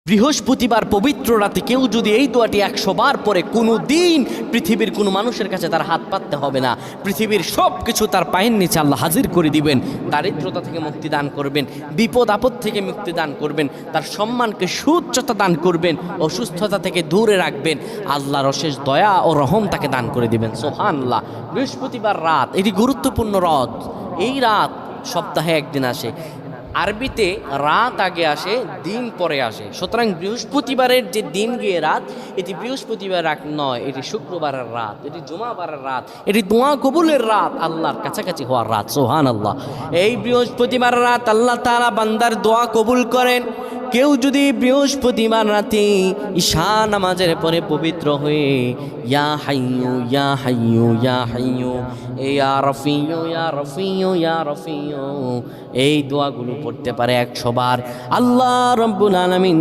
বৃহস্পতিবার পবিত্র রাতে কেউ যদি এই দোয়াটি 100 বার পরে, কোনো দিন পৃথিবীর কোনো মানুষের কাছে তার হাত পাততে হবে না। পৃথিবীর সব কিছু তার পায়ের নিচে আল্লাহ হাজির করে দিবেন। দারিদ্রতা থেকে মুক্তি দান করবেন, বিপদ আপদ থেকে মুক্তি দান করবেন, তার সম্মানকে সুউচ্চতা দান করবেন, অসুস্থতা থেকে দূরে রাখবেন। আল্লাহর অশেষ দয়া ও রহম তাকে দান করে দিবেন। সুবহানাল্লাহ। বৃহস্পতিবার রাত এটি গুরুত্বপূর্ণ রাত। এই রাত সপ্তাহে একদিন আসে। আরবিতে রাত আগে আসে, দিন পরে আসে। সুতরাং বৃহস্পতিবারের যে দিন গিয়ে রাত, এটি বৃহস্পতিবার রাত নয়, এটি শুক্রবারের রাত, এটি জুমাবারের রাত, এটি দোয়া কবুলের রাত, আল্লাহর কাছাকাছি হওয়ার রাত। সুবহানাল্লাহ। এই বৃহস্পতিবার রাত আল্লাহ তাআলা বান্দার দোয়া কবুল করেন। কেউ যদি বৃহস্পতিবার রাতে ঈশা নামাজের পরে পবিত্র হয়ে ইয়া হাইয়ু ইয়া হাইয়ু ইয়া হাইয়ু ইয়া রফিয়ু ইয়া রফিয়ু ইয়া রফিয়ু এই দোয়াগুলো পড়তে পারে 100 বার, আল্লাহ রাব্বুল আলামিন